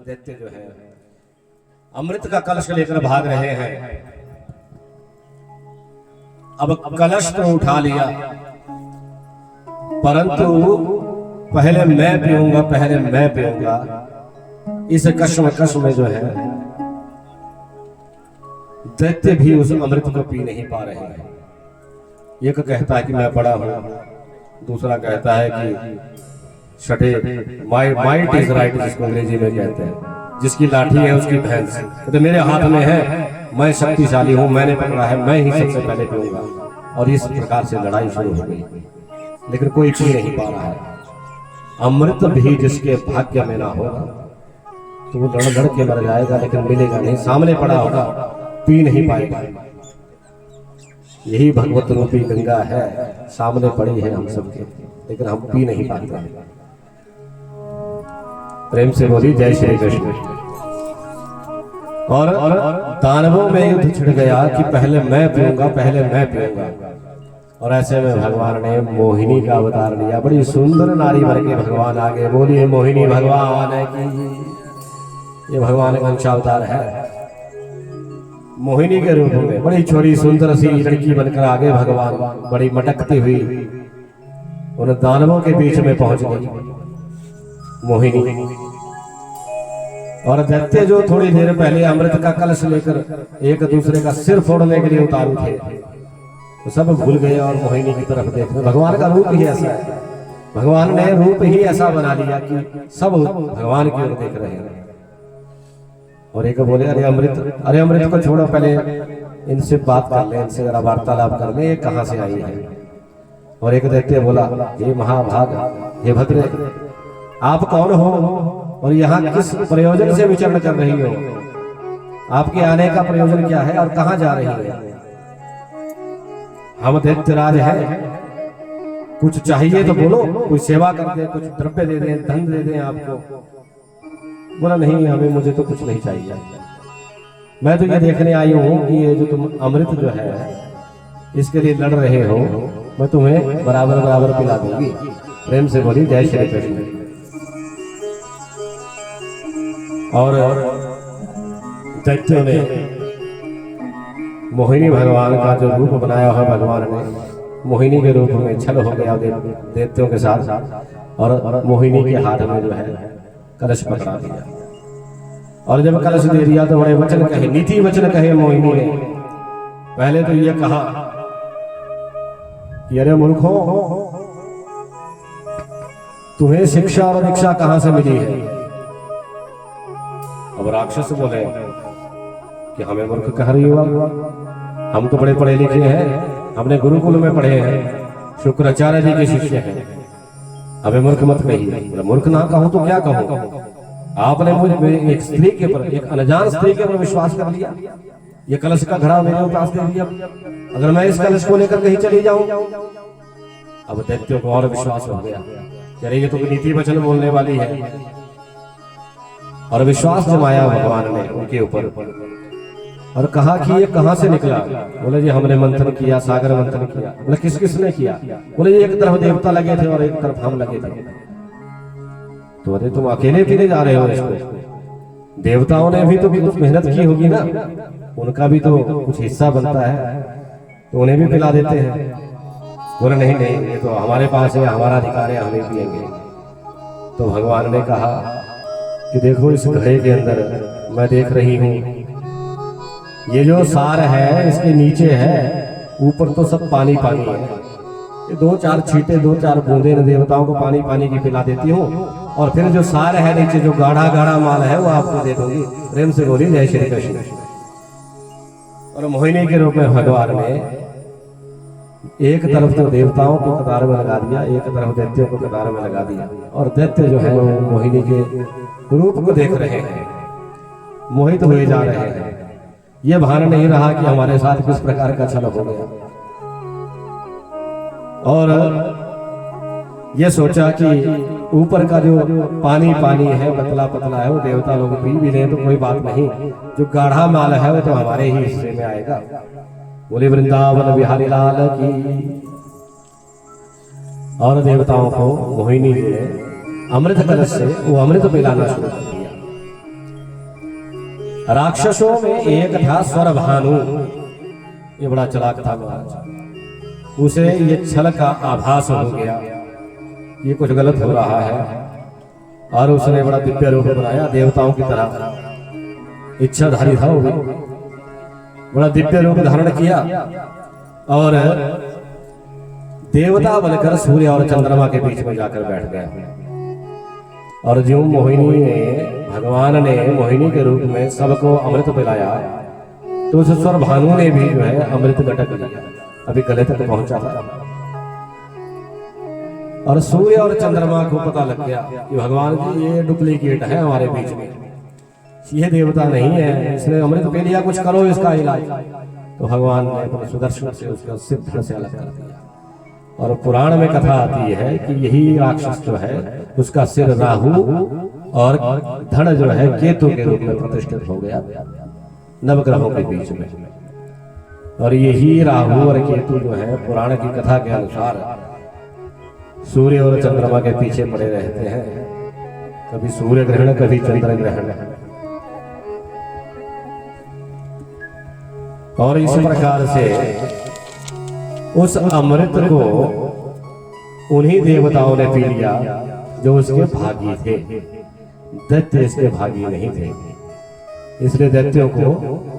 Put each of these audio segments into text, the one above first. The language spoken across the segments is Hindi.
दैत्य जो है अमृत का कलश लेकर भाग रहे हैं। अब कलश तो उठा लिया, परंतु पहले मैं पीऊंगा, पहले मैं पीऊंगा। इस कश्मकश में जो है दैत्य भी उस अमृत को पी नहीं पा रहे हैं। एक कहता है कि मैं बड़ा हूं, दूसरा कहता है कि छठे माइट इज राइट, जिसको अंग्रेजी में कहते हैं, जिसकी लाठी है उसकी भैंस। तो मेरे हाथ में है, मैं शक्तिशाली हूं, मैंने पकड़ा है, मैं ही सबसे पहले पीऊंगा। और इस प्रकार से लड़ाई शुरू हो गई, लेकिन कोई पी नहीं पा रहा है। अमृत भी जिसके भाग्य में ना होगा तो वो लड़ के मर जाएगा, लेकिन मिलेगा नहीं। सामने पड़ा होगा, पी नहीं पाएगा। यही भगवत रूपी गंगा है, सामने पड़ी है हम सबके, लेकिन हम पी नहीं पाते। प्रेम से बोली जय श्री कृष्ण। और दानवों में युद्ध छिड़ गया कि पहले मैं पीऊंगा, पहले मैं पीऊंगा। और ऐसे में भगवान ने मोहिनी का अवतार लिया। बड़ी सुंदर नारी बन के भगवान आगे बोलिए मोहिनी भगवान है कि ये भगवान का अंशावतार है। मोहिनी के रूप में बड़ी छोटी सुंदर सी लड़की बनकर आगे भगवान बड़ी मटकती हुई उन दानवों के बीच में पहुंच गई मोहिनी। और दैत्य जो थोड़ी देर पहले अमृत का कलश लेकर एक दूसरे का सिर फोड़ने के लिए उतारू थे, तो सब भूल गए और मोहिनी की तरफ देख रहे। भगवान का रूप ही ऐसा है, भगवान ने रूप ही ऐसा बना लिया कि सब भगवान की ओर देख रहे हैं। और एक बोले अरे अमृत को छोड़ो, पहले इनसे बात कर ले, इनसे जरा वार्तालाप कर ले, ये कहाँ से आई है। और एक दैत्य बोला हे महाभाग, हे भद्र, आप कौन हो और यहाँ किस प्रयोजन से विचरण कर रही हो? आपके आने का प्रयोजन क्या है और कहाँ जा रही है? हम दैत्यराज हैं, कुछ चाहिए तो बोलो, कोई सेवा कर दे, कुछ द्रव्य दे दें, धन दे दें आपको। बोला नहीं, हमें मुझे तो कुछ नहीं चाहिए, मैं तो ये देखने आई हूं कि ये जो तुम अमृत जो है इसके लिए लड़ रहे हो, मैं तुम्हें बराबर बराबर पिला दूंगी। प्रेम से बोली जय श्री कृष्ण। और दैत्यों ने मोहिनी भगवान का जो रूप बनाया है, भगवान ने मोहिनी के रूप में छल हो गया दैत्यों के साथ। और मोहिनी के हाथ में जो है कलश पकड़ा दिया। और जब कलश दे दिया तो बड़े वचन कहे, नीति वचन कहे मोहिनी ने। पहले तो ये कहा कि अरे मूर्खों, तुम्हें शिक्षा और दीक्षा कहां से मिली है? अब राक्षस बोले कि हमें मूर्ख कह रही हो, हम तो बड़े पढ़े लिखे हैं, हमने गुरुकुल में पढ़े हैं, शुक्राचार्य जी के शिष्य हैं, हमें मूर्ख मत कहिए। मूर्ख ना कहूं तो क्या कहूं? आपने मुझे एक स्त्री के ऊपर, एक अनजान स्त्री के ऊपर विश्वास कर लिया, ये कलश का घड़ा मेरे पास दे दिया, अगर मैं इस कलश को लेकर कहीं चली जाऊं। अब दैत्यों को और विश्वास हो गया, अरे ये तो नीति वचन बोलने वाली है। और विश्वास जमाया भगवान ने उनके ऊपर और कहा कि ये कहां से निकला? बोले जी हमने मंथन किया, सागर मंथन किया। बोले किस किसने किया? बोले एक तरफ देवता लगे थे और एक तरफ हम लगे थे। तो अरे तुम अकेले पीने जा रहे हो इसको? देवताओं ने भी तो कुछ मेहनत की होगी ना, उनका भी तो कुछ हिस्सा बनता है, तो उन्हें भी पिला देते हैं। बोले नहीं नहीं, ये तो हमारे पास है, हमारा अधिकार है, हमें पिएंगे। तो भगवान ने कहा कि देखो इस घड़े के अंदर मैं देख रही हूं, ये जो सार है इसके नीचे है, ऊपर तो सब पानी पानी है, कि 2-4 छींटे 2-4 बूंदे इन देवताओं को पानी पानी की पिला देती हूँ और फिर जो सार है नीचे जो गाढ़ा गाढ़ा माल है वो आपको दे दूंगी। प्रेम से बोली जय श्री कृष्ण। और मोहिनी के रूप में भगवान ने एक तरफ तो देवताओं को कतार में लगा दिया, एक तरफ दैत्यों को कतार में लगा दिया। और दैत्य जो है वो मोहिनी के रूप को देख रहे हैं, मोहित हुए जा रहे हैं। ये भान नहीं रहा कि हमारे साथ किस प्रकार का छल हो गया। और ये सोचा कि ऊपर का जो पानी पानी है, पतला पतला है, वो देवता लोग पी भी लें तो कोई बात नहीं, जो गाढ़ा माल है वो तो हमारे ही हिस्से में आएगा। बोले वृंदावन बिहारी लाल की। और देवताओं को मोहिनी जी ने अमृत कलश से वो अमृत पिलाना शुरू कर दिया। राक्षसों में एक था स्वरभानु, ये बड़ा चालाक था महाराज। उसे ये छल का आभास हो गया, ये कुछ गलत हो रहा है, और उसने बड़ा दिव्य रूप बनाया देवताओं की तरह। इच्छाधारी था वो भी, बड़ा दिव्य रूप धारण किया और देवता बनकर सूर्य और चंद्रमा के बीच में जाकर बैठ गया। और जो मोहिनी ने भगवान ने मोहिनी के रूप में सबको अमृत पिलाया, तो उस स्वर भानु ने भी जो है अमृत गटक लिया, अभी गले तक पहुंचा था। और सूर्य और चंद्रमा को पता लग गया कि भगवान जी ये डुप्लीकेट है हमारे बीच में, ये देवता नहीं है, इसने अमृत पी लिया, कुछ करो इसका इलाज। तो भगवान ने अपने सुदर्शन से उसका सिर से अलग कर दिया। और पुराण में कथा आती है कि यही राक्षस जो है उसका सिर राहु और धड़ जो है केतु के रूप में प्रतिष्ठित हो गया नवग्रहों के बीच में। और यही राहु और केतु जो है पुराण की कथा के अनुसार सूर्य और चंद्रमा के पीछे पड़े रहते हैं, कभी सूर्य ग्रहण कभी चंद्र ग्रहण। और इस प्रकार से उस अमृत को उन्हीं देवताओं ने पी लिया जो उसके भागी थे, दैत्य इसके भागी नहीं थे, इसलिए दैत्यों को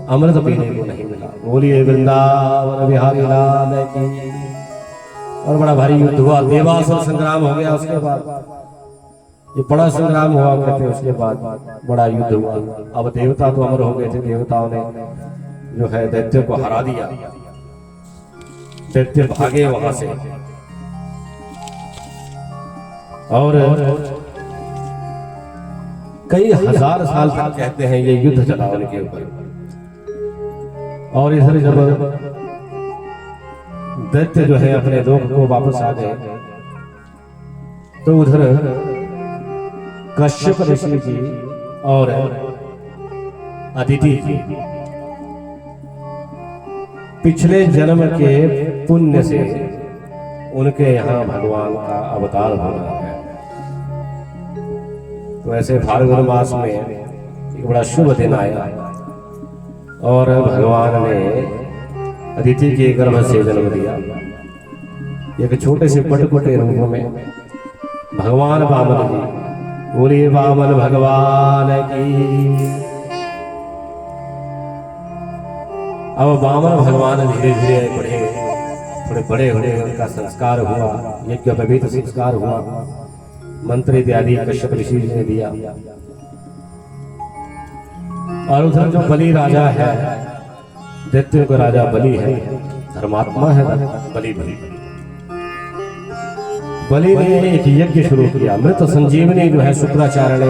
अमृत पीने को नहीं मिला। बोलिए वृंदावन बिहारी लाल की। और बड़ा भारी युद्ध हुआ, देवासुर संग्राम हो गया। उसके बाद ये बड़ा संग्राम हुआ कहते हैं, उसके बाद बड़ा युद्ध हुआ। अब देवता तो अमर हो गए थे, देवताओं ने जो है दैत्य को हरा दिया, दैत्य भागे वहां से। और कई हजार साल तक कहते हैं ये युद्ध चला उनके ऊपर। और इधर जब दैत्य जो है अपने लोक को वापस आ गए, तो उधर कश्यप ऋषि जी और अदिति जी पिछले जन्म के पुण्य से उनके यहाँ भगवान का अवतार होना है। तो ऐसे फाल्गुन मास में एक बड़ा शुभ दिन आया और भगवान ने अदिति के गर्भ से जन्म दिया। एक छोटे से पटपटे रूप में भगवान वामन जी। बोलिए वामन भगवान की। अब वामन भगवान धीरे धीरे बढ़े, थोड़े बड़े हुए, उनका संस्कार हुआ, यज्ञ पवित्र संस्कार हुआ, मंत्र इत्यादि कश्यप ऋषि ने दिया। और उधर जो बलि राजा है, दैत्यों का राजा बलि है, धर्मात्मा है बलि। बलि ने एक यज्ञ शुरू किया, मृत संजीवनी जो है शुक्राचार्य ने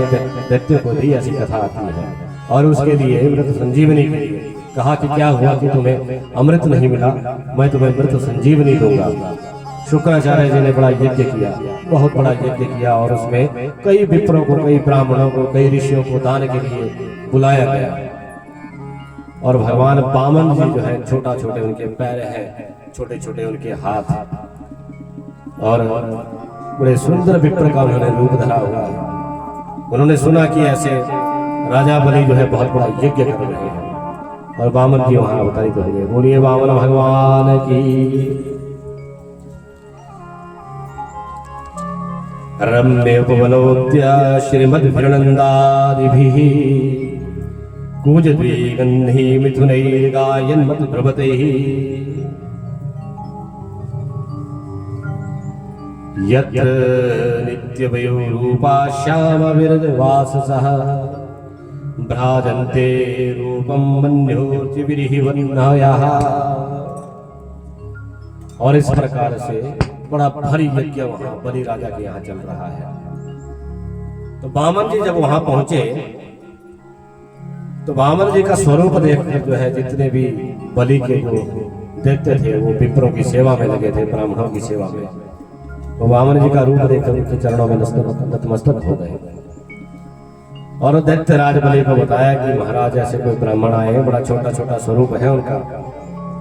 दैत्य को दी, ऐसी कथा आती है। और उसके लिए मृत संजीवनी के लिए कहा कि क्या हुआ कि तुम्हें अमृत नहीं मिला, मैं तुम्हें मृत संजीवनी दूंगा। शुक्राचार्य जी ने बड़ा यज्ञ किया, बहुत बड़ा यज्ञ किया, और उसमें कई विप्रों को, कई ब्राह्मणों को, कई ऋषियों को दान के लिए बुलाया गया। और भगवान वामन जी जो है, छोटा छोटे उनके पैर हैं, छोटे छोटे उनके हाथ, और बड़े सुंदर विप्र का उन्होंने रूप धरा हुआ। उन्होंने सुना कि ऐसे राजा बलि जो है बहुत बड़ा यज्ञ कर रहे हैं, और वामन जी वहां अवतरित हो गए। बोलिए वामन भगवान की। रम्य उपवनोद्या श्रीमद्भिर्नन्दादिभिः कूजद्विगन्धी मिथुनैर्गायन्मत ध्रुवतैः यत्र नित्यवयोरूपा श्यामविरजवाससः भ्राजन्ते रूपं मन्योर्चिभिर्वह्नयः। और इस प्रकार से बड़ा भारी यज्ञ वहां बलि राजा के यहाँ चल रहा है। तो वामन जी जब वहां पहुंचे तो वामन जी का स्वरूप देखकर जो है जितने भी बलि के जो दैत्य थे वो विप्रों की सेवा में लगे थे, ब्राह्मणों की सेवा में। तो वामन जी का रूप देखकर उनके चरणों में नतमस्तक हो गए और दैत्य राज बलि को बताया कि महाराज ऐसे कोई ब्राह्मण आए हैं, बड़ा छोटा छोटा स्वरूप है उनका,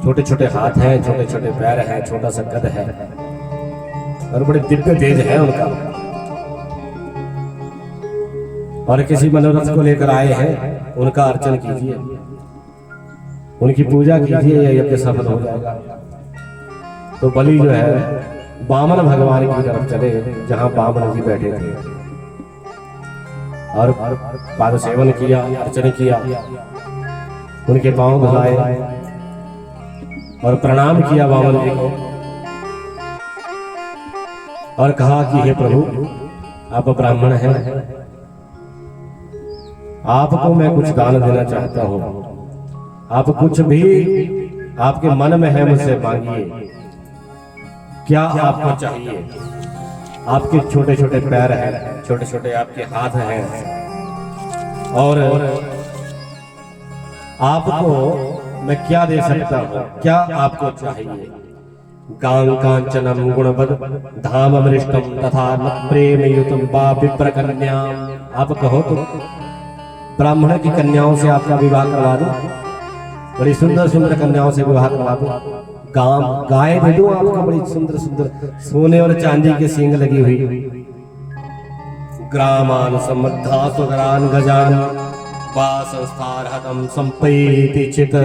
छोटे छोटे हाथ हैं, छोटे छोटे पैर हैं, छोटा सा कद है और बड़े दिव्य तेज है उनका, और किसी मनोरथ को लेकर आए हैं, उनका अर्चन कीजिए, उनकी पूजा कीजिए, यह यज्ञ सफल हो जाएगा। तो बलि जो है वामन भगवान की तरफ चले जहां वामन जी बैठे थे और पाद सेवन किया, अर्चन किया, उनके पांव धुलाए और प्रणाम किया वामन जी को और कहा कि हे प्रभु, आप ब्राह्मण हैं, आपको मैं कुछ दान देना चाहता हूं, आप कुछ भी आपके मन में है मुझसे मांगिए, क्या आपको चाहिए? आपके छोटे छोटे पैर हैं, छोटे छोटे आपके हाथ हैं और आपको मैं क्या दे सकता हूं, क्या आपको चाहिए? गां कांचनम गुणवद धाम अमृष्टम तथा न प्रेम युतम वा विप्र कन्या। आप कहो तो ब्राह्मण की कन्याओं से आपका विवाह करवा दूं, बड़ी सुंदर सुंदर कन्याओं से विवाह करवा दूं, गाय दे दूं आपको बड़ी सुंदर सुंदर सोने और चांदी के सींग लगी हुई, ग्रामान समद्धा सुगरान गजान वा संस्थार हतम संपैति चित।